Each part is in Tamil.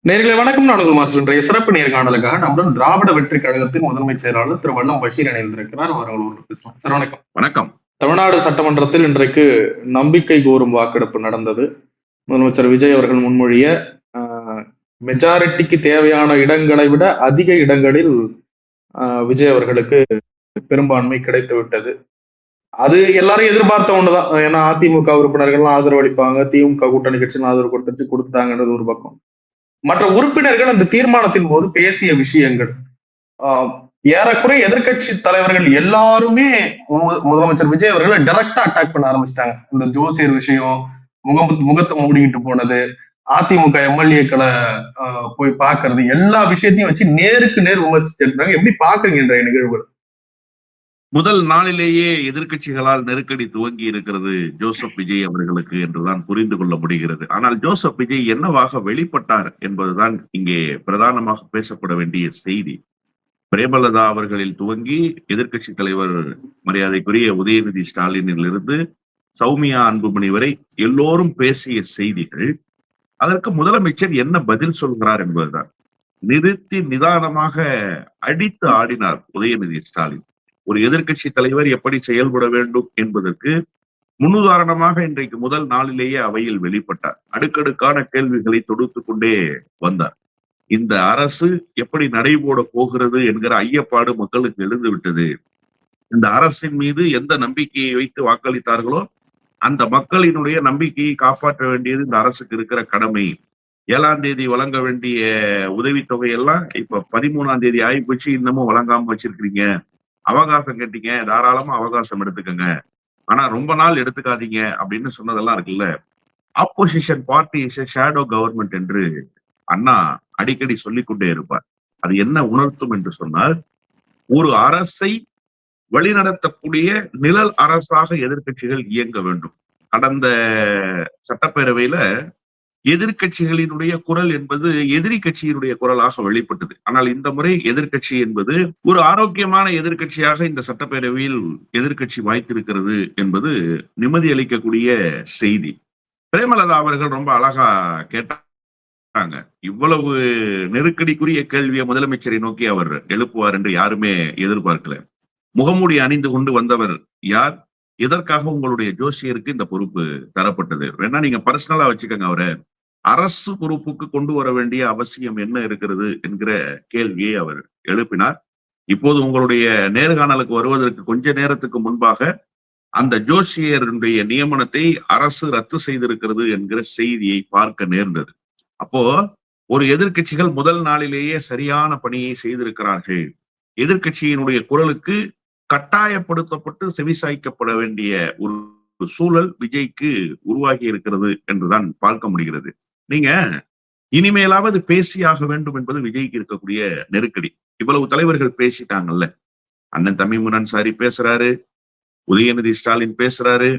நேர்களை வணக்கம். நான் உங்கள் மாஸ்டர். இன்றைய சிறப்பு நேர்காணலுக்காக நம்முடன் திராவிட வெற்றி கழகத்தின் முதன்மை செயலாளர் திரு வல்லம் பஷீர் இணைந்திருக்கிறார். அவர்களோடு பேசலாம். சார் வணக்கம். வணக்கம். தமிழ்நாடு சட்டமன்றத்தில் இன்றைக்கு நம்பிக்கை கோரும் வாக்கெடுப்பு நடந்தது. முதலமைச்சர் விஜய் அவர்கள் முன்மொழிய மெஜாரிட்டிக்கு தேவையான இடங்களை விட அதிக இடங்களில் விஜய் அவர்களுக்கு பெரும்பான்மை கிடைத்து விட்டது. அது எல்லாரும் எதிர்பார்த்த ஒண்ணுதான். ஏன்னா அதிமுக உறுப்பினர்கள்லாம் ஆதரவு அளிப்பாங்க, திமுக கூட்டணி கட்சிகள் ஆதரவு கொடுத்தாங்கன்றது ஒரு பக்கம். மற்ற உறுப்பினர்கள் அந்த தீர்மானத்தின் போது பேசிய விஷயங்கள் ஏறக்குறைய எதிர்கட்சி தலைவர்கள் எல்லாருமே முதலமைச்சர் விஜய் அவர்களை டைரக்டா அட்டாக் பண்ண ஆரம்பிச்சிட்டாங்க. இந்த ஜோசியர் விஷயம், முகத்தை மூடிக்கிட்டு போனது, அதிமுக எம்எல்ஏக்களை போய் பாக்குறது, எல்லா விஷயத்தையும் வச்சு நேருக்கு நேர் விமர்சிச்சிருக்காங்க. எப்படி பாக்குறீங்க இன்றைய நிகழ்வுகள்? முதல் நாளிலேயே எதிர்கட்சிகளால் நெருக்கடி துவங்கி இருக்கிறது ஜோசப் விஜய் அவர்களுக்கு என்றுதான் புரிந்து கொள்ள முடிகிறது. ஆனால் ஜோசப் விஜய் என்னவாக வெளிப்பட்டார் என்பதுதான் இங்கே பிரதானமாக பேசப்பட வேண்டிய செய்தி. பிரேமலதா அவர்களில் துவங்கி எதிர்கட்சி தலைவர் மரியாதைக்குரிய உதயநிதி ஸ்டாலினிலிருந்து சௌமியா அன்புமணி வரை எல்லோரும் பேசிய செய்திகள், அதற்கு முதலமைச்சர் என்ன பதில் சொல்கிறார் என்பதுதான். நிறுத்தி நிதானமாக அடித்து ஆடினார் உதயநிதி ஸ்டாலின். ஒரு எதிர்கட்சி தலைவர் எப்படி செயல்பட வேண்டும் என்பதற்கு முன்னுதாரணமாக இன்றைக்கு முதல் நாளிலேயே அவையில் வெளிப்பட்டார். அடுக்கடுக்கான கேள்விகளை தொடுத்து கொண்டே வந்தார். இந்த அரசு எப்படி நடைபோட போகிறது என்கிற ஐயப்பாடு மக்களுக்கு எழுந்து விட்டது. இந்த அரசின் மீது எந்த நம்பிக்கையை வைத்து வாக்களித்தார்களோ அந்த மக்களினுடைய நம்பிக்கையை காப்பாற்ற வேண்டியது இந்த அரசுக்கு இருக்கிற கடமை. 7ஆம் தேதி வழங்க வேண்டிய உதவித்தொகை எல்லாம் இப்ப 13ஆம் தேதி ஆகி போச்சு, இன்னமும் வழங்காம வச்சிருக்கிறீங்க. அவகாசம் கேட்டீங்க, தாராளமா அவகாசம் எடுத்துக்கங்க, ஆனா ரொம்ப நாள் எடுத்துக்காதீங்க அப்படின்னு சொன்னதெல்லாம் இருக்குல்ல. Opposition party is a shadow government என்று அண்ணா அடிக்கடி சொல்லிக்கொண்டே இருப்பார். அது என்ன உணர்த்தும் என்று சொன்னால், ஒரு அரசை வழிநடத்தக்கூடிய நிழல் அரசாக எதிர்கட்சிகள் இயங்க வேண்டும். கடந்த சட்டப்பேரவையில எதிர்கட்சிகளினுடைய குரல் என்பது எதிரி கட்சியினுடைய குரலாக வெளிப்பட்டது. ஆனால் இந்த முறை எதிர்கட்சி என்பது ஒரு ஆரோக்கியமான எதிர்கட்சியாக இந்த சட்டப்பேரவையில் எதிர்கட்சி வாய்த்திருக்கிறது என்பது நிம்மதி அளிக்கக்கூடிய செய்தி. பிரேமலதா அவர்கள் ரொம்ப அழகா கேட்டாங்க. இவ்வளவு நெருக்கடிக்குரிய கேள்வியை முதலமைச்சரை நோக்கி அவர் எழுப்புவார் என்று யாருமே எதிர்பார்க்கல. முகமூடி அணிந்து கொண்டு வந்தவர் யார்? எதற்காக உங்களுடைய ஜோசியருக்கு இந்த பொறுப்பு தரப்பட்டது? வேணா நீங்க பர்சனலா வச்சுக்கோங்க. அவரை அரசு பொறுப்புக்கு கொண்டு வர வேண்டிய அவசியம் என்ன இருக்கிறது என்கிற கேள்வியை அவர் எழுப்பினார். இப்போது உங்களுடைய நேர்காணலுக்கு வருவதற்கு கொஞ்ச நேரத்துக்கு முன்பாக அந்த ஜோசியருடைய நியமனத்தை அரசு ரத்து செய்திருக்கிறது என்கிற செய்தியை பார்க்க நேர்ந்தது. அப்போ ஒரு எதிர்கட்சிகள் முதல் நாளிலேயே சரியான பணியை செய்திருக்கிறார்கள். எதிர்கட்சியினுடைய குரலுக்கு கட்டாயப்படுத்தப்பட்டு செவிசாய்க்கப்பட வேண்டிய ஒரு சூழல் விஜய்க்கு உருவாகி இருக்கிறது என்றுதான் பார்க்க முடிகிறது. நீங்க இனிமேலாவது பேசியாக வேண்டும் என்பது விஜய்க்கு இருக்கக்கூடிய நெருக்கடி. இவ்வளவு தலைவர்கள் பேசிட்டாங்கல்ல. அண்ணன் தமிமுன் அன்சாரி பேசுறாரு, உதயநிதி ஸ்டாலின் பேசுறாரு,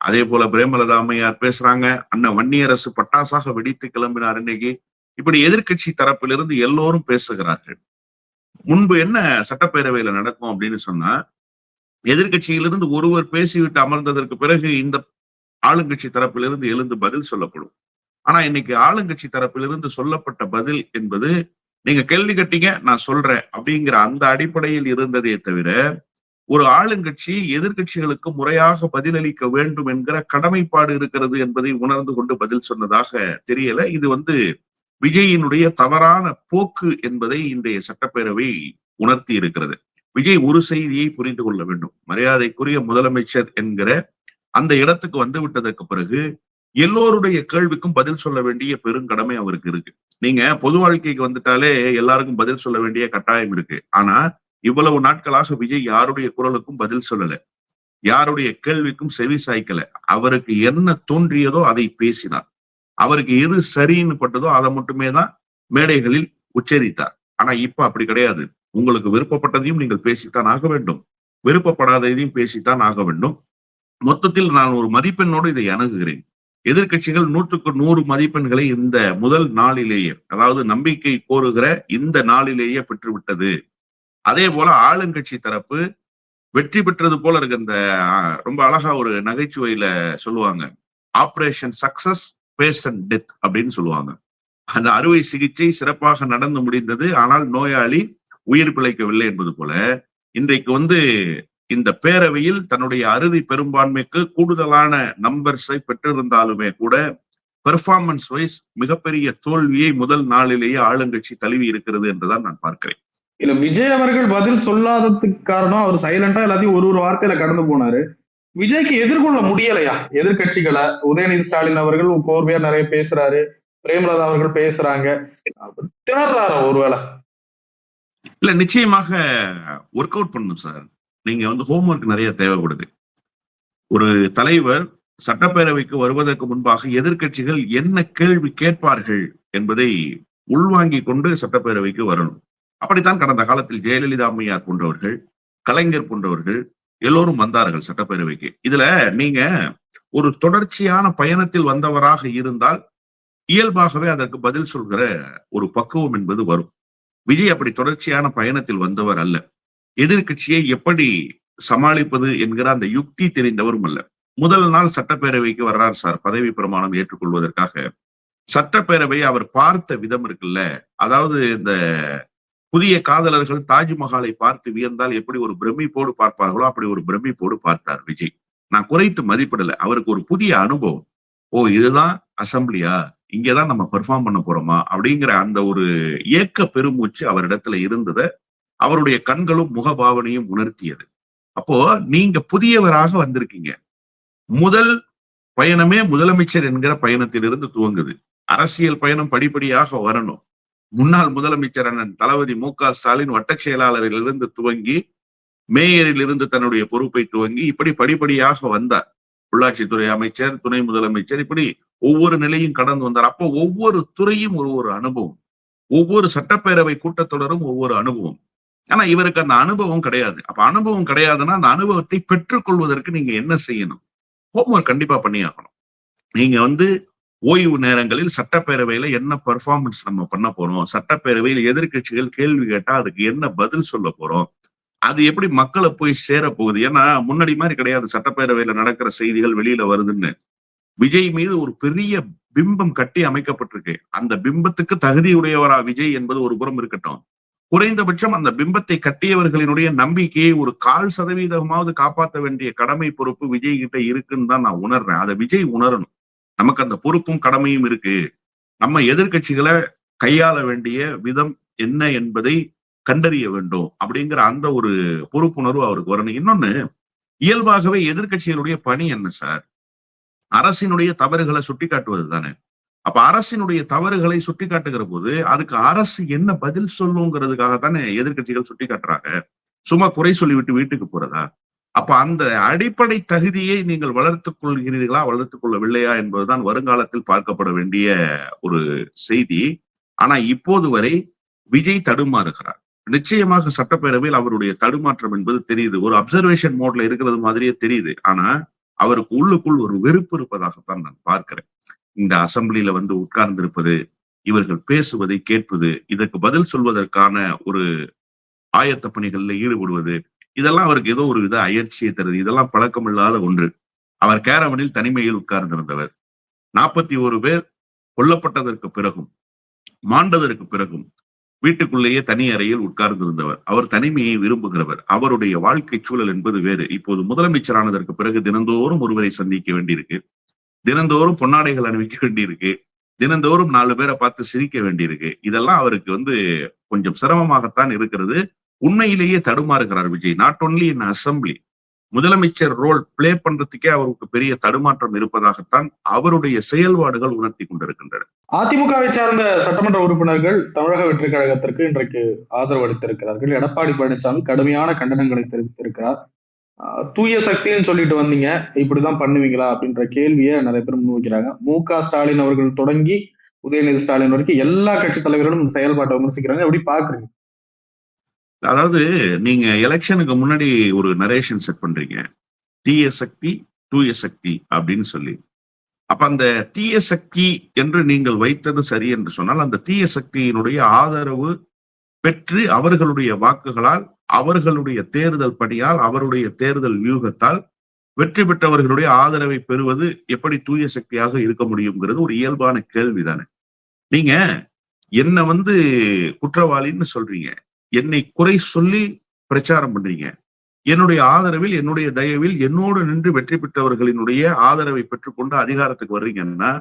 அதே போல பிரேமலதா அம்மையார் பேசுறாங்க, அண்ணன் வன்னியரசு பட்டாசாக வெடித்து கிளம்பினார் இன்னைக்கு. இப்படி எதிர்கட்சி தரப்பிலிருந்து எல்லோரும் பேசுகிறார்கள். முன்பு என்ன சட்டப்பேரவையில நடக்கும் அப்படின்னு சொன்னா, எதிர்கட்சியிலிருந்து ஒருவர் பேசிவிட்டு அமர்ந்ததற்கு பிறகு இந்த ஆளுங்கட்சி தரப்பிலிருந்து எழுந்து பதில் சொல்லப்படும். ஆனா இன்னைக்கு ஆளுங்கட்சி தரப்பிலிருந்து சொல்லப்பட்ட பதில் என்பது, நீங்க கேள்வி கட்டீங்க நான் சொல்றேன் அப்படிங்கிற அந்த அடிப்படையில் இருந்ததே தவிர, ஒரு ஆளுங்கட்சி எதிர்கட்சிகளுக்கு முறையாக பதிலளிக்க வேண்டும் என்கிற கடமைப்பாடு இருக்கிறது என்பதை உணர்ந்து கொண்டு பதில் சொன்னதாக தெரியல. இது விஜயினுடைய தவறான போக்கு என்பதை இன்றைய சட்டப்பேரவை உணர்த்தி இருக்கிறது. விஜய் ஒரு செய்தியை புரிந்து கொள்ள வேண்டும். மரியாதைக்குரிய முதலமைச்சர் என்கிற அந்த இடத்துக்கு வந்து விட்டதற்கு பிறகு எல்லோருடைய கேள்விக்கும் பதில் சொல்ல வேண்டிய பெருங்கடமை அவருக்கு இருக்கு. நீங்க பொது வாழ்க்கைக்கு வந்துட்டாலே எல்லாருக்கும் பதில் சொல்ல வேண்டிய கட்டாயம் இருக்கு. ஆனா இவ்வளவு நாட்களாக விஜய் யாருடைய குரலுக்கும் பதில் சொல்லல, யாருடைய கேள்விக்கும் செவி சாய்க்கல. அவருக்கு என்ன தோன்றியதோ அதை பேசினார். அவருக்கு எது சரின்னு பட்டதோ அதை மட்டுமே தான் மேடைகளில் உச்சரித்தார். ஆனா இப்ப அப்படி கிடையாது. உங்களுக்கு விருப்பப்பட்டதையும் நீங்கள் பேசித்தான் ஆக வேண்டும், விருப்பப்படாததையும் பேசித்தான் ஆக வேண்டும். மொத்தத்தில் நான் ஒரு மதிப்பெண்ணோடு இதை அணுகுகிறேன். எதிர்கட்சிகள் 100க்கு 100 மதிப்பெண்களை இந்த முதல் நாளிலேயே, அதாவது நம்பிக்கை கோருகிற இந்த நாளிலேயே பெற்றுவிட்டது. அதே போல ஆளுங்கட்சி தரப்பு வெற்றி பெற்றது போல இருக்கு. இந்த ரொம்ப அழகா ஒரு நகைச்சுவையில சொல்லுவாங்க, ஆபரேஷன் சக்சஸ் பேஷன் டெத் அப்படின்னு சொல்லுவாங்க. அந்த அறுவை சிகிச்சை சிறப்பாக நடந்து முடிந்தது. ஆனால் நோயாளி உயிர் பிழைக்கவில்லை என்பது போல, இன்றைக்கு வந்து இந்த பேரவையில் தன்னுடைய அறுதி பெரும்பான்மைக்கு கூடுதலான நம்பர்ஸை பெற்றிருந்தாலுமே கூட பெர்ஃபார்மன்ஸ் வைஸ் மிகப்பெரிய தோல்வியை முதல் நாளிலேயே ஆளுங்கட்சி தழுவி இருக்கிறது என்றுதான் நான் பார்க்கிறேன். இல்ல, விஜய் அவர்கள் பதில் சொல்லாததுக்கு காரணம் அவர் சைலண்டா எல்லாத்தையும் ஒரு வார்த்தையில கடந்து போனாரு. விஜய்க்கு எதிர்கொள்ள முடியலையா எதிர்கட்சிகளை? உதயநிதி ஸ்டாலின் அவர்கள் கோர்வையா நிறைய பேசுறாரு, பிரேமலதா அவர்கள் பேசுறாங்க, திணறாரா ஒருவேளை? இல்ல, நிச்சயமாக ஒர்க் அவுட் பண்ணும் சார். நீங்க வந்து ஹோம்ஒர்க் நிறைய தேவைப்படுது. ஒரு தலைவர் சட்டப்பேரவைக்கு வருவதற்கு முன்பாக எதிர்க்கட்சிகள் என்ன கேள்வி கேட்பார்கள் என்பதை உள்வாங்கிக் கொண்டு சட்டப்பேரவைக்கு வரணும். அப்படித்தான் கடந்த காலத்தில் ஜெயலலிதா அம்மையார் போன்றவர்கள், கலைஞர் போன்றவர்கள் எல்லோரும் வந்தார்கள் சட்டப்பேரவைக்கு. இதுல நீங்க ஒரு தொடர்ச்சியான பயணத்தில் வந்தவராக இருந்தால் இயல்பாகவே அதற்கு பதில் சொல்கிற ஒரு பக்குவம் என்பது வரும். விஜய் அப்படி தொடர்ச்சியான பயணத்தில் வந்தவர் அல்ல. எதிர்க்கட்சியை எப்படி சமாளிப்பது என்கிற அந்த யுக்தி தெரிந்தவரும் அல்ல. முதல் நாள் சட்டப்பேரவைக்கு வர்றார் சார், பதவி பிரமாணம் ஏற்றுக்கொள்வதற்காக. சட்டப்பேரவை அவர் பார்த்த விதம் இருக்குல்ல, அதாவது இந்த புதிய காதலர்கள் தாஜ்மஹாலை பார்த்து வியந்தால் எப்படி ஒரு பிரமிப்போடு பார்ப்பார்களோ அப்படி ஒரு பிரமிப்போடு பார்த்தார் விஜய். நான் குறைத்து மதிப்பிடல, அவருக்கு ஒரு புதிய அனுபவம். ஓ, இதுதான் அசம்பிளியா, இங்கதான் நம்ம பெர்ஃபார்ம் பண்ண போறோமா அப்படிங்கிற அந்த ஒரு ஏக்க பெருமூச்சு அவரிடத்துல இருந்தத அவருடைய கண்களும் முகபாவனையும் உணர்த்தியது. அப்போ நீங்க புதியவராக வந்திருக்கீங்க. முதல் பயணமே முதலமைச்சர் என்கிற பயணத்திலிருந்து துவங்குது. அரசியல் பயணம் படிப்படியாக வரணும். முன்னாள் முதலமைச்சர் அண்ணன் தளபதி மு.க. ஸ்டாலின் வட்டச் செயலாளரிலிருந்து துவங்கி மேயரில் இருந்து தன்னுடைய பொறுப்பை துவங்கி இப்படி படிப்படியாக வந்தார். உள்ளாட்சித்துறை அமைச்சர், துணை முதலமைச்சர், இப்படி ஒவ்வொரு நிலையும் கடந்து வந்தார். அப்போ ஒவ்வொரு துறையும் ஒரு அனுபவம், ஒவ்வொரு சட்டப்பேரவை கூட்டத்தொடரும் ஒவ்வொரு அனுபவம். ஆனா இவருக்கு அந்த அனுபவம் கிடையாது. அப்ப அனுபவம் கிடையாதுன்னா அந்த அனுபவத்தை பெற்றுக்கொள்வதற்கு நீங்க என்ன செய்யணும்? ஹோம்ஒர்க் கண்டிப்பா பண்ணியாகணும். நீங்க வந்து ஓய்வு நேரங்களில் சட்டப்பேரவையில என்ன பெர்ஃபார்மன்ஸ் நம்ம பண்ண போறோம், சட்டப்பேரவையில் எதிர்க்கட்சிகள் கேள்வி கேட்டா அதுக்கு என்ன பதில் சொல்ல போறோம், அது எப்படி மக்களை போய் சேர போகுது. ஏன்னா முன்னாடி மாதிரி கிடையாது சட்டப்பேரவையில நடக்கிற செய்திகள் வெளியில வருதுன்னு. விஜய் மீது ஒரு பெரிய பிம்பம் கட்டி அமைக்கப்பட்டிருக்கு. அந்த பிம்பத்துக்கு தகுதியுடையவரா விஜய் என்பது ஒரு புறம் இருக்கட்டும், குறைந்தபட்சம் அந்த பிம்பத்தை கட்டியவர்களினுடைய நம்பிக்கையை ஒரு 1/4% காப்பாற்ற வேண்டிய கடமை பொறுப்பு விஜய் கிட்ட இருக்குன்னு தான் நான் உணர்றேன். அதை விஜய் உணரணும். நமக்கு அந்த பொறுப்பும் கடமையும் இருக்கு. நம்ம எதிர்க்கட்சிகளை கையாள வேண்டிய விதம் என்ன என்பதை கண்டறிய வேண்டும் அப்படிங்கிற அந்த ஒரு பொறுப்புணர்வு அவருக்கு வரணும். இன்னொன்னு, இயல்பாகவே எதிர்க்கட்சிகளுடைய பணி என்ன சார்? அரசினுடைய தவறுகளை சுட்டி காட்டுவது தானே. அப்ப அரசினுடைய தவறுகளை சுட்டி காட்டுகிற போது அதுக்கு அரசு என்ன பதில் சொல்லுங்கிறதுக்காக தானே எதிர்க்கட்சிகள் சுட்டி காட்டுறாங்க. சும்மா குறை சொல்லிவிட்டு வீட்டுக்கு போறதா? அப்ப அந்த அடிப்படை தகுதியை நீங்கள் வளர்த்துக் கொள்கிறீர்களா, வளர்த்துக் கொள்ளவில்லையா என்பதுதான் வருங்காலத்தில் பார்க்கப்பட வேண்டிய ஒரு செய்தி. ஆனா இப்போது வரை விஜய் தடுமாறுகிறார். நிச்சயமாக சட்டப்பேரவையில் அவருடைய தடுமாற்றம் என்பது தெரியுது. ஒரு அப்சர்வேஷன் மோட்ல இருக்கிறது மாதிரியே தெரியுது. ஆனா அவருக்கு உள்ளுக்குள் ஒரு வெறுப்பு இருப்பதாகத்தான் நான் பார்க்கிறேன். இந்த அசம்பிளியில வந்து உட்கார்ந்து இருப்பது, இவர்கள் பேசுவதை கேட்பது, இதற்கு பதில் சொல்வதற்கான ஒரு ஆயத்த பணிகளில் ஈடுபடுவது, இதெல்லாம் அவருக்கு ஏதோ ஒரு வித அயற்சியை தருது. இதெல்லாம் பழக்கமில்லாத ஒன்று. அவர் கேரவனில் தனிமையில் உட்கார்ந்திருந்தவர். 41 பேர் கொல்லப்பட்டதற்கு பிறகும், மாண்டதற்கு பிறகும் வீட்டுக்குள்ளேயே தனி அறையில் உட்கார்ந்திருந்தவர். அவர் தனிமையை விரும்புகிறவர். அவருடைய வாழ்க்கை சூழல் என்பது வேறு. இப்போது முதலமைச்சரானதற்கு பிறகு தினந்தோறும் ஒருவரை சந்திக்க வேண்டியிருக்கு, தினந்தோறும் பொன்னாடைகள் அணிவிக்க வேண்டியிருக்கு, தினந்தோறும் 4 பேரை பார்த்து சிரிக்க வேண்டியிருக்கு. இதெல்லாம் அவருக்கு வந்து கொஞ்சம் சிரமமாகத்தான் இருக்கிறது. உண்மையிலேயே தடுமாறுகிறார் Vijay. Not only in assembly, முதலமைச்சர் ரோல் பிளே பண்றதுக்கே அவருக்கு பெரிய தடுமாற்றம் இருப்பதாகத்தான் அவருடைய செயல்பாடுகள் உணர்த்தி கொண்டிருக்கின்றன. அதிமுகவை சார்ந்த சட்டமன்ற உறுப்பினர்கள் தமிழக வெற்றி கழகத்திற்கு இன்றைக்கு ஆதரவு அளித்திருக்கிறார்கள். எடப்பாடி பழனிசாமி கடுமையான கண்டனங்களை தெரிவித்திருக்கிறார். தூய சக்தின்னு சொல்லிட்டு வந்தீங்க, இப்படிதான் பண்ணுவீங்களா அப்படின்ற கேள்வியை நிறைய பேர் முன்வைக்கிறாங்க. மு.க. ஸ்டாலின் அவர்கள் தொடங்கி உதயநிதி ஸ்டாலின் வரைக்கும் எல்லா கட்சி தலைவர்களும் இந்த செயல்பாட்டை விமர்சிக்கிறாங்க. எப்படி பாக்குறீங்க? அதாவது நீங்க எலெக்ஷனுக்கு முன்னாடி ஒரு நரேஷன் செட் பண்றீங்க, தீய சக்தி தூய சக்தி அப்படின்னு சொல்லி. அப்ப அந்த தீய சக்தி என்று நீங்கள் வைத்தது சரி என்று சொன்னால், அந்த தீய சக்தியினுடைய ஆதரவு பெற்று அவர்களுடைய வாக்குகளால், அவர்களுடைய தேர்தல் பணியால், அவருடைய தேர்தல் வியூகத்தால் வெற்றி பெற்றவர்களுடைய ஆதரவை பெறுவது எப்படி தூய சக்தியாக இருக்க முடியுங்கிறது ஒரு இயல்பான கேள்விதானே. நீங்க என்ன குற்றவாளின்னு சொல்றீங்க. என்னை குறை சொல்லி பிரச்சாரம் பண்றீங்க. என்னுடைய ஆதரவில், என்னுடைய தயவில், என்னோடு நின்று வெற்றி பெற்றவர்களினுடைய ஆதரவை பெற்றுக்கொண்டு அதிகாரத்துக்கு வர்றீங்கன்னா,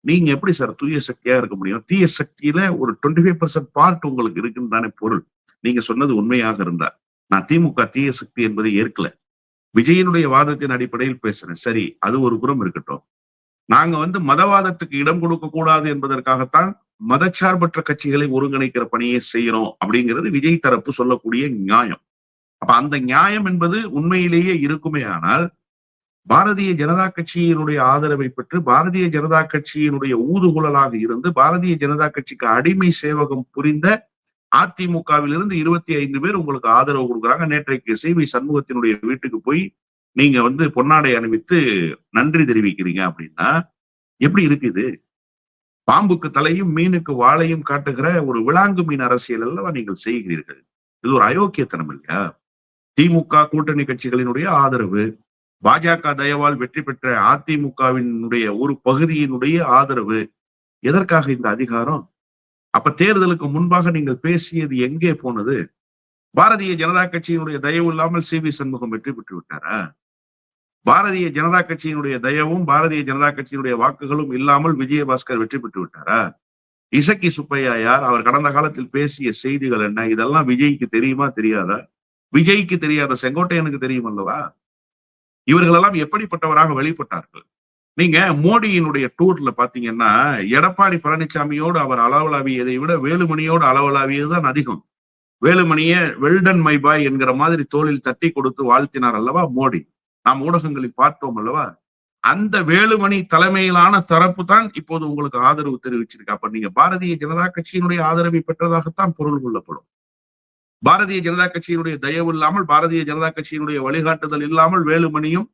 நீங்க எப்படி சார் தூய சக்தியா இருக்க முடியும்? தீய சக்தியில ஒரு 25% பார்ட் உங்களுக்கு இருக்குன்னு தானே பொருள். நீங்க சொன்னது உண்மையாக இருந்தா. நான் திமுக தீய சக்தி என்பதை ஏற்கல. விஜயனுடைய வாதத்தின் அடிப்படையில் பேசுறேன். சரி, அது ஒரு புறம் இருக்கட்டும். நாங்க மதவாதத்துக்கு இடம் கொடுக்க கூடாது என்பதற்காகத்தான் மதச்சார்பற்ற கட்சிகளை ஒருங்கிணைக்கிற பணியை செய்யறோம் அப்படிங்கிறது விஜய் தரப்பு சொல்லக்கூடிய நியாயம். அப்ப அந்த நியாயம் என்பது உண்மையிலேயே இருக்குமே ஆனால், பாரதிய ஜனதா கட்சியினுடைய ஆதரவை பெற்று பாரதிய ஜனதா கட்சியினுடைய ஊதுகுழலாக இருந்து பாரதிய ஜனதா கட்சிக்கு அடிமை சேவகம் புரிந்த அதிமுகவிலிருந்து 25 பேர் உங்களுக்கு ஆதரவு கொடுக்குறாங்க. நேற்றைக்கு சி.வி. சண்முகத்தினுடைய வீட்டுக்கு போய் நீங்க பொன்னாடை அணிவித்து நன்றி தெரிவிக்கிறீங்க அப்படின்னா எப்படி இருக்குது? பாம்புக்கு தலையும் மீனுக்கு வாழையும் காட்டுகிற ஒரு விளாங்கு மீன் அரசியல் அல்லவா நீங்கள் செய்கிறீர்கள். இது ஒரு அயோக்கியத்தனம் இல்லையா? திமுக கூட்டணி கட்சிகளினுடைய ஆதரவு, பாஜக தயவால் வெற்றி பெற்ற அதிமுகவினுடைய ஒரு பகுதியினுடைய ஆதரவு, எதற்காக இந்த அதிகாரம்? அப்ப தேர்தலுக்கு முன்பாக நீங்கள் பேசியது எங்கே போனது? பாரதிய ஜனதா கட்சியினுடைய தயவு இல்லாமல் சி.வி. சண்முகம் வெற்றி பெற்று விட்டாரா? பாரதிய ஜனதா கட்சியினுடைய தயவும் பாரதிய ஜனதா கட்சியினுடைய வாக்குகளும் இல்லாமல் விஜயபாஸ்கர் வெற்றி பெற்று விட்டாரா? இசக்கி சுப்பையா யார்? அவர் கடந்த காலத்தில் பேசிய செய்திகள் என்ன? இதெல்லாம் விஜய்க்கு தெரியுமா தெரியாதா? விஜய்க்கு தெரியாத செங்கோட்டையனுக்கு தெரியும் அல்லவா? இவர்களெல்லாம் எப்படிப்பட்டவராக வெளிப்பட்டார்கள்? நீங்க மோடியினுடைய டூர்ல பாத்தீங்கன்னா, எடப்பாடி பழனிசாமியோடு அவர் அளவலாவியதை விட வேலுமணியோடு அளவலாவியதுதான் அதிகம். வேலுமணிய வெல்டன் மை பாய் என்கிற மாதிரி தோளில் தட்டி கொடுத்து வாழ்த்தினார் அல்லவா மோடி. நாம் ஊடகங்களில் பார்த்தோம் அல்லவா? அந்த வேலுமணி தலைமையிலான தரப்பு தான் இப்போது உங்களுக்கு ஆதரவு தெரிவிச்சிருக்கு. அப்ப நீங்க பாரதிய ஜனதா கட்சியினுடைய ஆதரவை பெற்றதாகத்தான் பொருள் கொள்ளப்படும். பாரதிய ஜனதா கட்சியினுடைய தயவு இல்லாமல், பாரதிய ஜனதா கட்சியினுடைய வழிகாட்டுதல் இல்லாமல் வேலுமணியும்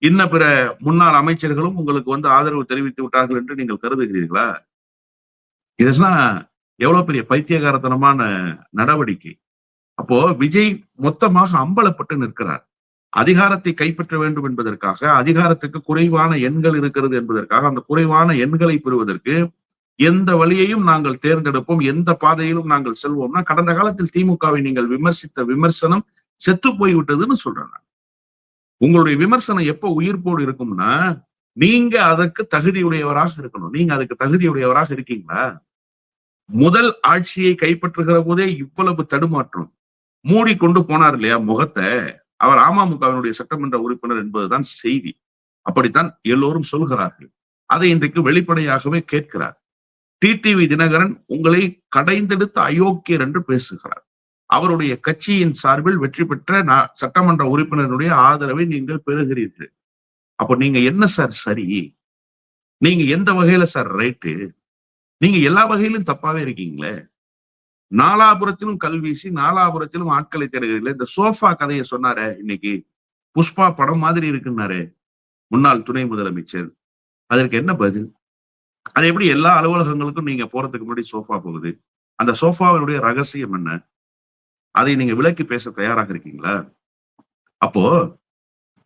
இன்ன பிற முன்னாள் அமைச்சர்களும் உங்களுக்கு ஆதரவு தெரிவித்து விட்டார்கள் என்று நீங்கள் கருதுகிறீர்களா? இதெல்லாம் எவ்வளவு பெரிய பைத்தியகாரத்தனமான நடவடிக்கை. அப்போ விஜய் மொத்தமாக அம்பலப்பட்டு நிற்கிறார். அதிகாரத்தை கைப்பற்ற வேண்டும் என்பதற்காக, அதிகாரத்துக்கு குறைவான எண்கள் இருக்கிறது என்பதற்காக, அந்த குறைவான எண்களை பெறுவதற்கு எந்த வழியையும் நாங்கள் தேர்ந்தெடுப்போம், எந்த பாதையிலும் நாங்கள் செல்வோம்னா, கடந்த காலத்தில் திமுகவை நீங்கள் விமர்சித்த விமர்சனம் செத்து போய்விட்டதுன்னு சொல்றேன். உங்களுடைய விமர்சனம் எப்ப உயிர்ப்போடு இருக்கும்னா, நீங்க அதற்கு தகுதியுடையவராக இருக்கணும். நீங்க அதுக்கு தகுதியுடையவராக இருக்கீங்களா? முதல் ஆட்சியை கைப்பற்றுகிற போதே இவ்வளவு தடுமாற்றம். மூடிக்கொண்டு போனார் இல்லையா முகத்தை? அவர் அமமுகவினுடைய சட்டமன்ற உறுப்பினர் என்பதுதான் செய்தி. அப்படித்தான் எல்லோரும் சொல்கிறார்கள். அதை இன்றைக்கு வெளிப்படையாகவே கேட்கிறார். டிடிவி தினகரன் உங்களை கடைந்தெடுத்த அயோக்கியர் என்று பேசுகிறார். அவருடைய கட்சியின் சார்பில் வெற்றி பெற்ற சட்டமன்ற உறுப்பினருடைய ஆதரவை நீங்கள் பெறுகிறீர்கள். அப்போ நீங்க என்ன சார் சரி? நீங்க எந்த வகையில சார் ரைட்டு? நீங்க எல்லா வகையிலும் தப்பாவே இருக்கீங்களே. நாலாபுரத்திலும் கல்வீசி, நாலாபுரத்திலும் ஆட்களை தேடுகிறீர்கள். இந்த சோஃபா கதையை சொன்னாரே இன்னைக்கு, புஷ்பா படம் மாதிரி இருக்குன்னாரு முன்னாள் துணை முதலமைச்சர். அதற்கு என்ன பதில்? அது எப்படி எல்லா அலுவலகங்களுக்கும் நீங்க போறதுக்கு முன்னாடி சோஃபா போகுது? அந்த சோஃபாவினுடைய ரகசியம் என்ன? அதை நீங்க விலக்கி பேச தயாராக இருக்கீங்களா? அப்போ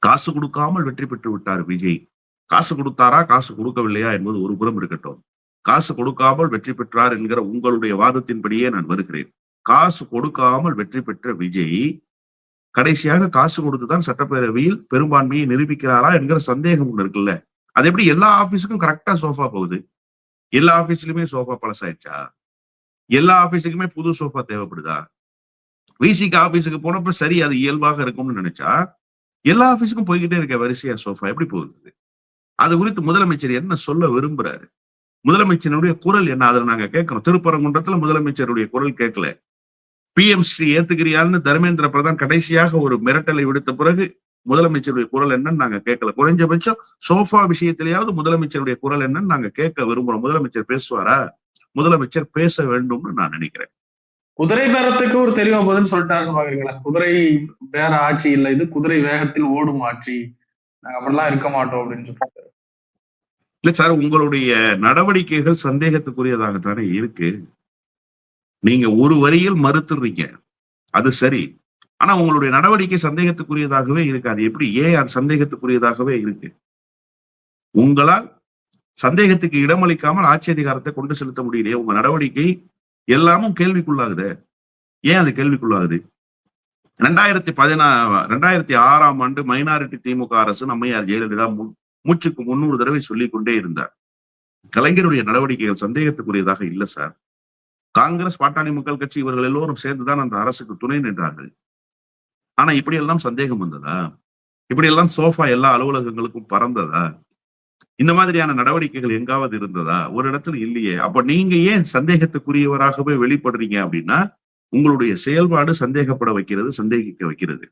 காசு கொடுக்காமல் வெற்றி பெற்று விட்டார் விஜய். காசு கொடுத்தாரா, காசு கொடுக்கவில்லையா என்பது ஒரு புறம் இருக்கட்டும். காசு கொடுக்காமல் வெற்றி பெற்றார் என்கிற உங்களுடைய வாதத்தின்படியே நான் வருகிறேன். காசு கொடுக்காமல் வெற்றி பெற்ற விஜய் கடைசியாக காசு கொடுத்துதான் சட்டப்பேரவையில் பெரும்பான்மையை நிரூபிக்கிறாரா என்கிற சந்தேகம் ஒண்ணு இருக்குல்ல. அது எப்படி எல்லா ஆபீஸுக்கும் கரெக்டா சோஃபா போகுது? எல்லா ஆபீஸ்லயுமே சோஃபா பழசாயிடுச்சா? எல்லா ஆபீஸுக்குமே புது சோஃபா தேவைப்படுதா? விசிக்கு ஆபீஸுக்கு போனப்ப சரி அது இயல்பாக இருக்கும்னு நினைச்சா, எல்லா ஆபீஸுக்கும் போய்கிட்டே இருக்க வரிசையா சோஃபா எப்படி போகுது? அது குறித்து முதலமைச்சர் என்ன சொல்ல விரும்புறாரு? முதலமைச்சருடைய குரல் என்ன? அதை நாங்க கேட்கிறோம். திருப்பரங்குன்றத்துல முதலமைச்சருடைய குரல் கேட்கல. PM ஸ்ரீ ஏத்துக்கிறியான்னு தர்மேந்திர பிரதான் கடைசியாக ஒரு மிரட்டலை விடுத்த பிறகு முதலமைச்சருடைய குரல் என்னன்னு நாங்க கேட்கல. குறைஞ்சபட்சம் சோஃபா விஷயத்திலேயாவது முதலமைச்சருடைய குரல் என்னன்னு நாங்க கேட்க விரும்புறோம். முதலமைச்சர் பேசுவாரா? முதலமைச்சர் பேச வேண்டும்னு நான் நினைக்கிறேன். குதிரை பேரத்துக்கு ஒரு தெளிவா பதில் சொல்லிட்டாருன்னு பாக்குறீங்களா? குதிரை பேர ஆட்சி இல்ல, இது குதிரை வேகத்தில் ஓடும் ஆட்சி. நாங்க அப்படிலாம் இருக்க மாட்டோம் அப்படின்னு சொல்லிட்டு. இல்ல சார், உங்களுடைய நடவடிக்கைகள் சந்தேகத்துக்குரியதாகத்தானே இருக்கு. நீங்க ஒரு வரியில் மறுத்துறீங்க, அது சரி. ஆனா உங்களுடைய நடவடிக்கை சந்தேகத்துக்குரியதாகவே இருக்கு. அது எப்படி? ஏன் அது சந்தேகத்துக்குரியதாகவே இருக்கு? உங்களால் சந்தேகத்துக்கு இடமளிக்காமல் ஆட்சி அதிகாரத்தை கொண்டு செலுத்த முடியலையே. உங்க நடவடிக்கை எல்லாமும் கேள்விக்குள்ளாகுது. ஏன் அது கேள்விக்குள்ளாகுது? 2006ஆம் ஆண்டு மைனாரிட்டி திமுக அரசு அம்மையார் ஜெயலலிதா மூச்சுக்கு 300 தடவை சொல்லிக் கொண்டே இருந்தார். கலைஞருடைய நடவடிக்கைகள் சந்தேகத்துக்குரியதாக இல்ல சார். காங்கிரஸ், பாட்டாளி மக்கள் கட்சி இவர்கள் எல்லோரும் சேர்ந்துதான் அந்த அரசுக்கு துணை நின்றார்கள். ஆனா இப்படியெல்லாம் சந்தேகம் வந்ததா? இப்படியெல்லாம் சோஃபா எல்லா அலுவலகங்களுக்கும் பறந்ததா? இந்த மாதிரியான நடவடிக்கைகள் எங்காவது இருந்ததா? ஒரு இடத்துல இல்லையே. அப்ப நீங்க ஏன் சந்தேகத்துக்குரியவராகவே வெளிப்படுறீங்க அப்படின்னா, உங்களுடைய செயல்பாடு சந்தேகப்பட வைக்கிறது, சந்தேகிக்க வைக்கிறது.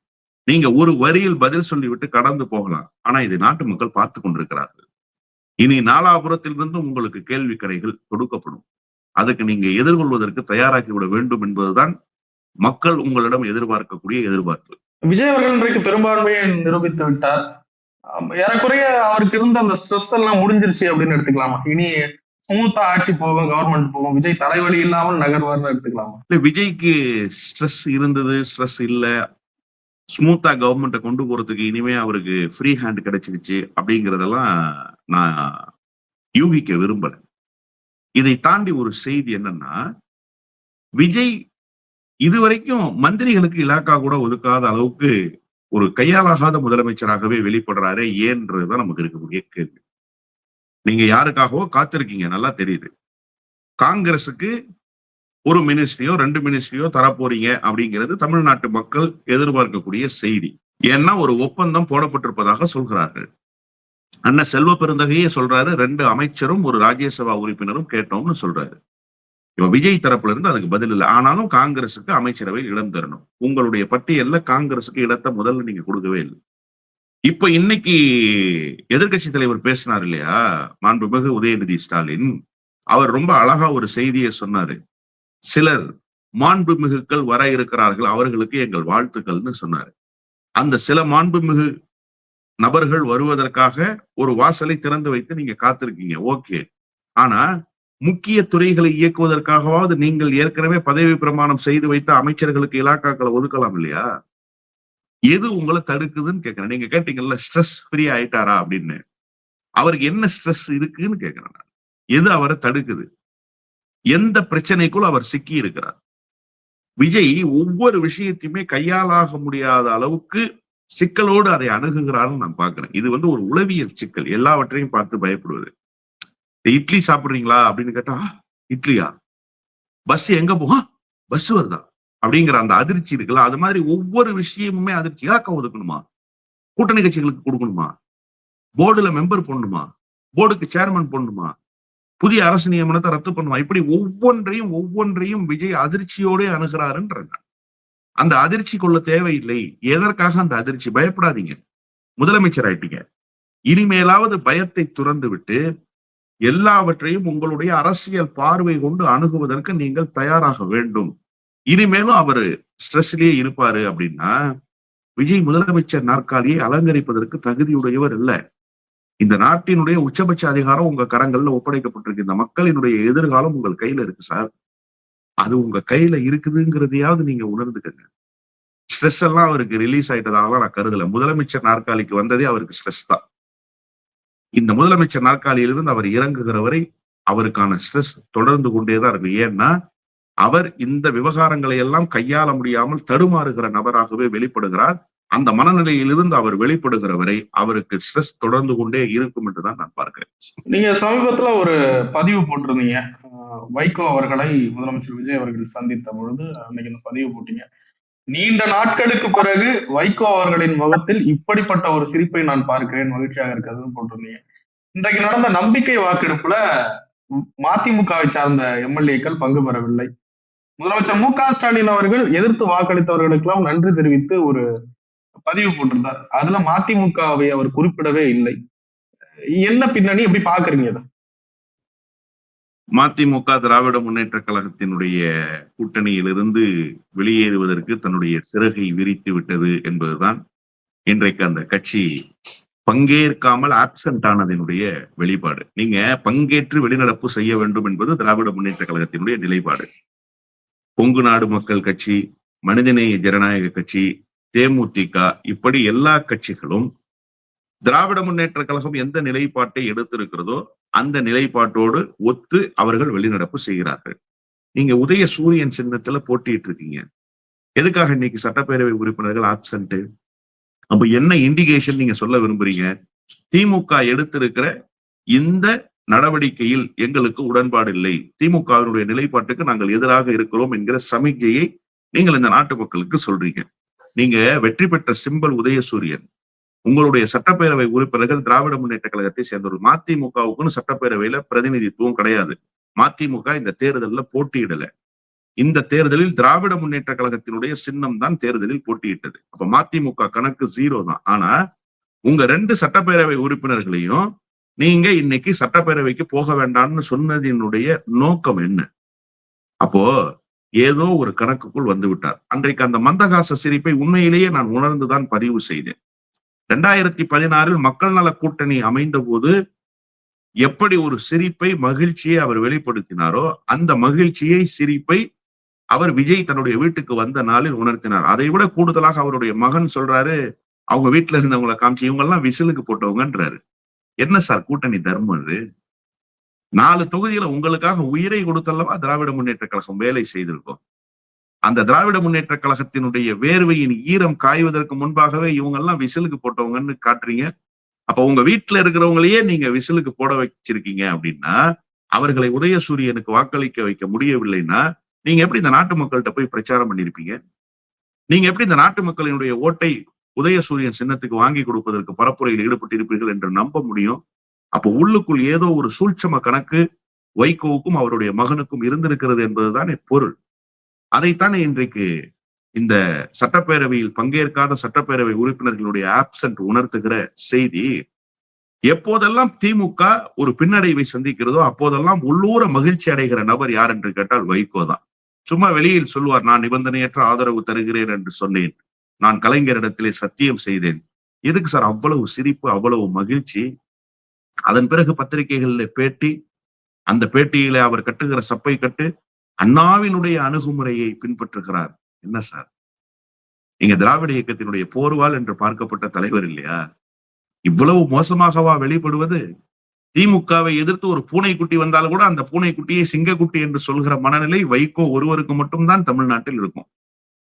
நீங்க ஒரு வரியில் பதில் சொல்லிவிட்டு கடந்து போகலாம். ஆனா இதை நாட்டு மக்கள் பார்த்து கொண்டிருக்கிறார்கள். இனி நாலாபுரத்திலிருந்து உங்களுக்கு கேள்வி கணைகள் கொடுக்கப்படும். அதுக்கு நீங்க எதிர்கொள்வதற்கு தயாராகி விட வேண்டும் என்பதுதான் மக்கள் உங்களிடம் எதிர்பார்க்கக்கூடிய எதிர்பார்ப்பு. விஜய் அவர்கள் இன்றைக்கு பெரும்பான்மையை நிரூபித்து விட்டார். ஏறக்குறைய அவருக்கு இருந்த அந்த ஸ்ட்ரெஸ் எல்லாம் முடிஞ்சிருச்சு அப்படின்னு எடுத்துக்கலாமா? இனி ஸ்மூத்தா ஆட்சி போகும், கவர்மெண்ட் போகும், விஜய் தலைவலி இல்லாமல் நகர்வார்னு எடுத்துக்கலாமா? இல்ல, விஜய்க்கு ஸ்ட்ரெஸ் இருந்தது, ஸ்ட்ரெஸ் இல்ல, ஸ்மூத்தா கவர்மெண்ட்டை கொண்டு போறதுக்கு இனிமே அவருக்கு ஃப்ரீ ஹேண்ட் கிடைச்சிருச்சு அப்படிங்கறதெல்லாம் நான் யூகிக்க விரும்பல. இதை தாண்டி ஒரு செய்தி என்னன்னா, விஜய் இதுவரைக்கும் மந்திரிகளுக்கு இலாக்கா கூட ஒதுக்காத அளவுக்கு ஒரு கையாலாகாத முதலமைச்சராகவே வெளிப்படுறாரே ஏன்றதுதான் நமக்கு இருக்கக்கூடிய கேள்வி. நீங்க யாருக்காகவோ காத்திருக்கீங்க, நல்லா தெரியுது. காங்கிரசுக்கு ஒரு மினிஸ்ட்ரியோ 2 மினிஸ்ட்ரியோ தரப்போறீங்க அப்படிங்கிறது தமிழ்நாட்டு மக்கள் எதிர்பார்க்கக்கூடிய செய்தி. ஏன்னா ஒரு ஒப்பந்தம் போடப்பட்டிருப்பதாக சொல்கிறார்கள். அண்ணன் செல்வ பெருந்தகையே சொல்றாரு, 2 அமைச்சரும் ஒரு ராஜ்யசபா உறுப்பினரும் கேட்டோம்னு சொல்றாரு. இப்ப விஜய் தரப்புல இருந்து அதுக்கு பதில் இல்லை. ஆனாலும் காங்கிரசுக்கு அமைச்சரவை இடம் தரணும். உங்களுடைய பட்டியல்ல காங்கிரசுக்கு இடத்தை முதல்ல நீங்க கொடுக்கவே இல்லை. இப்ப இன்னைக்கு எதிர்கட்சி தலைவர் பேசினார் இல்லையா, மாண்புமிகு உதயநிதி ஸ்டாலின், அவர் ரொம்ப அழகா ஒரு செய்தியை சொன்னாரு. சிலர் மாண்புமிகுக்கள் வர இருக்கிறார்கள், அவர்களுக்கு எங்கள் வாழ்த்துக்கள்னு சொன்னாரு. அந்த சில மாண்புமிகு நபர்கள் வருவதற்காக ஒரு வாசலை திறந்து வைத்து நீங்க காத்திருக்கீங்க, ஓகே. ஆனா முக்கிய துறைகளை இயக்குவதற்காகவாவது நீங்கள் ஏற்கனவே பதவி பிரமாணம் செய்து வைத்த அமைச்சர்களுக்கு இலாக்காக்களை ஒதுக்கலாம் இல்லையா? எது உங்களை தடுக்குதுன்னு கேட்கிறேன். நீங்க கேட்டீங்கல்ல ஸ்ட்ரெஸ் ஃப்ரீ ஆயிட்டாரா அப்படின்னு. அவருக்கு என்ன ஸ்ட்ரெஸ் இருக்குன்னு கேட்கிறேன். எது அவரை தடுக்குது? எந்த பிரச்சனைக்குள் அவர் சிக்கி இருக்கிறார்? விஜய் ஒவ்வொரு விஷயத்தையுமே கையாளாக முடியாத அளவுக்கு சிக்கலோடு அதை அணுகுகிறார்னு நான் பாக்குறேன். இது ஒரு உளவியல் சிக்கல். எல்லாவற்றையும் பார்த்து பயப்படுவது. இட்லி சாப்பிடுறீங்களா அப்படின்னு கேட்டா, இட்லியா? பஸ் எங்க போகும்? பஸ் வருதா அப்படிங்கிற அந்த அதிர்ச்சி இருக்குல்ல, அது மாதிரி ஒவ்வொரு விஷயமுமே அதிர்ச்சி. இலாக்கா ஒதுக்கணுமா? கூட்டணி கட்சிகளுக்கு கொடுக்கணுமா? போர்டுல மெம்பர் போடணுமா? போர்டுக்கு சேர்மன் போடணுமா? புதிய அரசு நியமனத்தை ரத்து பண்ணுமா? இப்படி ஒவ்வொன்றையும் விஜய் அதிர்ச்சியோட அணுகிறாருன்றாங்க. அந்த அதிர்ச்சி கொள்ள தேவையில்லை. எதற்காக அந்த அதிர்ச்சி? பயப்படாதீங்க, முதலமைச்சர் ஆயிட்டீங்க. இனிமேலாவது பயத்தை துறந்து விட்டு எல்லாவற்றையும் உங்களுடைய அரசியல் பார்வை கொண்டு அணுகுவதற்கு நீங்கள் தயாராக வேண்டும். இனிமேலும் அவரு ஸ்ட்ரெஸ்லயே இருப்பாரு அப்படின்னா, விஜய் முதலமைச்சர் நாற்காலியை அலங்கரிப்பதற்கு தகுதியுடையவர் இல்ல. இந்த நாட்டினுடைய உச்சபட்ச அதிகாரம் உங்க கரங்கள்ல ஒப்படைக்கப்பட்டிருக்கு. இந்த மக்களினுடைய எதிர்காலம் உங்கள் கையில இருக்கு சார். அது உங்க கையில இருக்குதுங்கிறதையாவது நீங்க உணர்ந்துக்கங்க. ஸ்ட்ரெஸ் எல்லாம் அவருக்கு ரிலீஸ் ஆயிட்டதாக நான் கருதல. முதலமைச்சர் நாற்காலிக்கு வந்ததே அவருக்கு ஸ்ட்ரெஸ் தான். இந்த முதலமைச்சர் நாற்காலியிலிருந்து அவர் இறங்குகிற வரை அவருக்கான ஸ்ட்ரெஸ் தொடர்ந்து கொண்டேதான் இருக்கு. ஏன்னா அவர் இந்த விவகாரங்களை எல்லாம் கையாள முடியாமல் தடுமாறுகிற நபராகவே வெளிப்படுகிறார். அந்த மனநிலையிலிருந்து அவர் வெளிப்படுகிற வரை அவருக்கு ஸ்ட்ரெஸ் தொடர்ந்து கொண்டே இருக்கும் என்றுதான் நான் பார்க்கிறேன். நீங்க சமீபத்துல ஒரு பதிவு போட்டிருந்தீங்க, வைகோ அவர்களை முதலமைச்சர் விஜய் அவர்கள் சந்தித்த பொழுது அன்னைக்கு இந்த பதிவு போட்டீங்க. நீண்ட நாட்களுக்கு பிறகு வைகோ அவர்களின் முகத்தில் இப்படிப்பட்ட ஒரு சிரிப்பை நான் பார்க்கிறேன், மகிழ்ச்சியாக இருக்கிறதுன்னு போட்டிருந்தீங்க. இன்றைக்கு நடந்த நம்பிக்கை வாக்கெடுப்புல மதிமுகவை சார்ந்த எம்எல்ஏக்கள் பங்கு பெறவில்லை. முதலமைச்சர் மு.க. ஸ்டாலின் அவர்கள் எதிர்த்து வாக்களித்தவர்களுக்கெல்லாம் நன்றி தெரிவித்து ஒரு பதிவு போட்டிருந்தார். அதுல மதிமுகவை அவர் குறிப்பிடவே இல்லை. என்ன பின்னணி, எப்படி பாக்குறீங்க இதை? மதிமுக திராவிட முன்னேற்ற கழகத்தினுடைய கூட்டணியிலிருந்து வெளியேறுவதற்கு தன்னுடைய சிறகை விரித்து விட்டது என்பதுதான் இன்றைக்கு அந்த கட்சி பங்கேற்காமல் ஆப்சென்ட் ஆனதனுடைய வெளிப்பாடு. நீங்க பங்கேற்று வெளிநடப்பு செய்ய வேண்டும் என்பது திராவிட முன்னேற்ற கழகத்தினுடைய நிலைப்பாடு. கொங்கு நாடு மக்கள் கட்சி, மனிதநேய ஜனநாயக கட்சி, தேமுதிக, இப்படி எல்லா கட்சிகளும் திராவிட முன்னேற்ற கழகம் எந்த நிலைப்பாட்டை எடுத்திருக்கிறதோ அந்த நிலைப்பாட்டோடு ஒத்து அவர்கள் வெளிநடப்பு செய்கிறார்கள். நீங்க உதயசூரியன் சின்னத்துல போட்டிட்டு இருக்கீங்க. எதுக்காக இன்னைக்கு சட்டப்பேரவை உறுப்பினர்கள் ஆப்சென்ட்? அப்ப என்ன இண்டிகேஷன் நீங்க சொல்ல விரும்புறீங்க? திமுக எடுத்திருக்கிற இந்த நடவடிக்கையில் எங்களுக்கு உடன்பாடு இல்லை, திமுகவினுடைய நிலைப்பாட்டுக்கு நாங்கள் எதிராக இருக்கிறோம் என்கிற சமிக்கையை நீங்கள் இந்த நாட்டு மக்களுக்கு சொல்றீங்க. நீங்க வெற்றி பெற்ற சிம்பல் உதயசூரியன். உங்களுடைய சட்டப்பேரவை உறுப்பினர்கள் திராவிட முன்னேற்ற கழகத்தை சேர்ந்தவர்கள். மதிமுகவுக்குன்னு சட்டப்பேரவையில பிரதிநிதித்துவம் கிடையாது. மதிமுக இந்த தேர்தலில் போட்டியிடல. இந்த தேர்தலில் திராவிட முன்னேற்ற கழகத்தினுடைய சின்னம் தான் தேர்தலில் போட்டியிட்டது. அப்ப மதிமுக கணக்கு 0 தான். ஆனா உங்க 2 சட்டப்பேரவை உறுப்பினர்களையும் நீங்க இன்னைக்கு சட்டப்பேரவைக்கு போக வேண்டாம்னு சொன்னதினுடைய நோக்கம் என்ன? அப்போ ஏதோ ஒரு கணக்குக்குள் வந்து விட்டார். அன்றைக்கு அந்த மந்தகாச சிரிப்பை உண்மையிலேயே நான் உணர்ந்துதான் பதிவு செய்தேன். 2016 மக்கள் நல கூட்டணி அமைந்த போது எப்படி ஒரு சிரிப்பை, மகிழ்ச்சியை அவர் வெளிப்படுத்தினாரோ அந்த மகிழ்ச்சியை, சிரிப்பை அவர் விஜய் தன்னுடைய வீட்டுக்கு வந்த நாளில் உணர்த்தினார். அதை விட கூடுதலாக அவருடைய மகன் சொல்றாரு, அவங்க வீட்டுல இருந்தவங்களை காமிச்சு இவங்க எல்லாம் விசிலுக்கு போட்டவங்கன்றாரு. என்ன சார் கூட்டணி தர்மம் இது? 4 தொகுதியில உங்களுக்காக உயிரை கொடுத்தல்லவா திராவிட முன்னேற்ற கழகம் வேலை செய்திருக்கோம். அந்த திராவிட முன்னேற்ற கழகத்தினுடைய வேர்வையின் ஈரம் காய்வதற்கு முன்பாகவே இவங்க எல்லாம் விசிலுக்கு போட்டவங்கன்னு காட்டுறீங்க. அப்ப உங்க வீட்டுல இருக்கிறவங்களையே நீங்க விசிலுக்கு போட வச்சிருக்கீங்க அப்படின்னா, அவர்களை உதயசூரியனுக்கு வாக்களிக்க வைக்க முடியவில்லைன்னா நீங்க எப்படி இந்த நாட்டு மக்கள்கிட்ட போய் பிரச்சாரம் பண்ணிருப்பீங்க? நீங்க எப்படி இந்த நாட்டு மக்களினுடைய ஓட்டை உதயசூரியன் சின்னத்துக்கு வாங்கி கொடுப்பதற்கு பரப்புரையில் ஈடுபட்டிருப்பீர்கள் என்று நம்ப முடியும்? அப்போ உள்ளுக்குள் ஏதோ ஒரு சூழ்ச்சம கணக்கு வைகோவுக்கும் அவருடைய மகனுக்கும் இருந்திருக்கிறது என்பதுதானே பொருள். அதைத்தானே இன்றைக்கு இந்த சட்டப்பேரவையில் பங்கேற்காத சட்டப்பேரவை உறுப்பினர்களுடைய ஆப்சென்ட் உணர்த்துகிற செய்தி. எப்போதெல்லாம் திமுக ஒரு பின்னடைவை சந்திக்கிறதோ அப்போதெல்லாம் உள்ளூர மகிழ்ச்சி அடைகிற நபர் யார் என்று கேட்டால் வைகோ தான். சும்மா வெளியில் சொல்வார், நான் நிபந்தனையற்ற ஆதரவு தருகிறேன் என்று சொன்னேன், நான் கலைஞரிடத்திலே சத்தியம் செய்தேன். எதுக்கு சார் அவ்வளவு சிரிப்பு, அவ்வளவு மகிழ்ச்சி? அதன் பிறகு பத்திரிகைகளில் பேட்டி, அந்த பேட்டியில அவர் கட்டுகிற சப்பை கட்டு அண்ணாவினுடைய அணுகுமுறையை பின்பற்றுகிறார். என்ன சார், நீங்க திராவிட இயக்கத்தினுடைய போர்வால் என்று பார்க்கப்பட்ட தலைவர் இல்லையா? இவ்வளவு மோசமாகவா வெளிப்படுவது? திமுகவை எதிர்த்து ஒரு பூனைக்குட்டி வந்தால் கூட அந்த பூனைக்குட்டியை சிங்கக்குட்டி என்று சொல்கிற மனநிலை வைகோ ஒருவருக்கு மட்டும்தான் தமிழ்நாட்டில் இருக்கும்.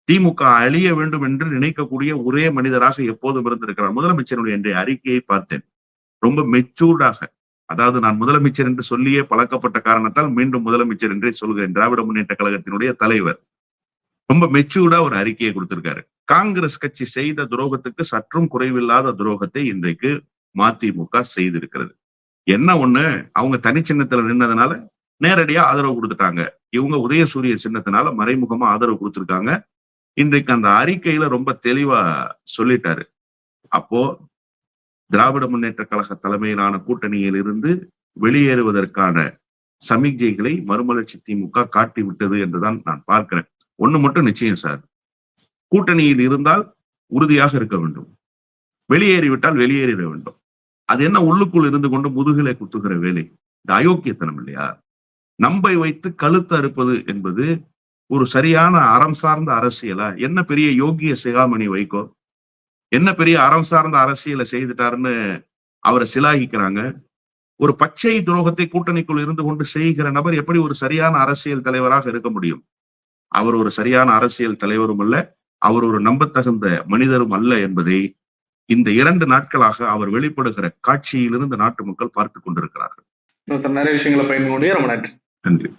திமுக அழிய வேண்டும் என்று நினைக்கக்கூடிய ஒரே மனிதராக எப்போதும் இருந்திருக்கிறார். முதலமைச்சருடைய இன்றைய அறிக்கையை பார்த்தேன். ரொம்ப மெச்சூர்டாக, அதாவது நான் முதலமைச்சர் என்று சொல்லியே பழக்கப்பட்ட காரணத்தால் மீண்டும் முதலமைச்சர் என்றே சொல்கிறேன். திராவிட முன்னேற்ற கழகத்தினுடைய தலைவர் ரொம்ப மெச்சூர்டா ஒரு அறிக்கையை கொடுத்திருக்காரு. காங்கிரஸ் கட்சி செய்த துரோகத்துக்கு சற்றும் குறைவில்லாத துரோகத்தை இன்றைக்கு மதிமுக செய்திருக்கிறது. என்ன ஒண்ணு, அவங்க தனி சின்னத்துல நின்னதுனால நேரடியா ஆதரவு கொடுத்துட்டாங்க. இவங்க உதயசூரிய சின்னத்தினால மறைமுகமா ஆதரவு கொடுத்திருக்காங்க. இன்றைக்கு அந்த அறிக்கையில ரொம்ப தெளிவா சொல்லிட்டாரு. அப்போ திராவிட முன்னேற்ற கழக தலைமையிலான கூட்டணியில் இருந்து வெளியேறுவதற்கான சமிக்ஞைகளை மறுமலர்ச்சி திமுக காட்டி விட்டது என்றுதான் நான் பார்க்கிறேன். ஒண்ணு மட்டும் நிச்சயம் சார், கூட்டணியில் இருந்தால் உறுதியாக இருக்க வேண்டும், வெளியேறிவிட்டால் வெளியேறிட வேண்டும். அது என்ன உள்ளுக்குள் இருந்து கொண்டு முதுகிலை குத்துகிற வேலை? இந்த அயோக்கியத்தனம் இல்லையா? நம்பை வைத்து கழுத்து அறுப்பது என்பது ஒரு சரியான அறம் சார்ந்த அரசியலா? என்ன பெரிய யோகிய சிகாமணி வைகோ, என்ன பெரிய அறம் சார்ந்த அரசியலை செய்துட்டாருன்னு அவரை சிலாகிக்கிறாங்க. ஒரு பச்சை துரோகத்தை கூட்டணிக்குள் இருந்து கொண்டு செய்கிற நபர் எப்படி ஒரு சரியான அரசியல் தலைவராக இருக்க முடியும்? அவர் ஒரு சரியான அரசியல் தலைவரும் அல்ல, அவர் ஒரு நம்பத்தகுந்த மனிதரும் அல்ல என்பதை இந்த 2 நாட்களாக அவர் வெளிப்படுகிற காட்சியிலிருந்து நாட்டு மக்கள் பார்த்துக் கொண்டிருக்கிறார்கள். நிறைய விஷயங்களை பயன்படுத்தி ரொம்ப நன்றி. நன்றி.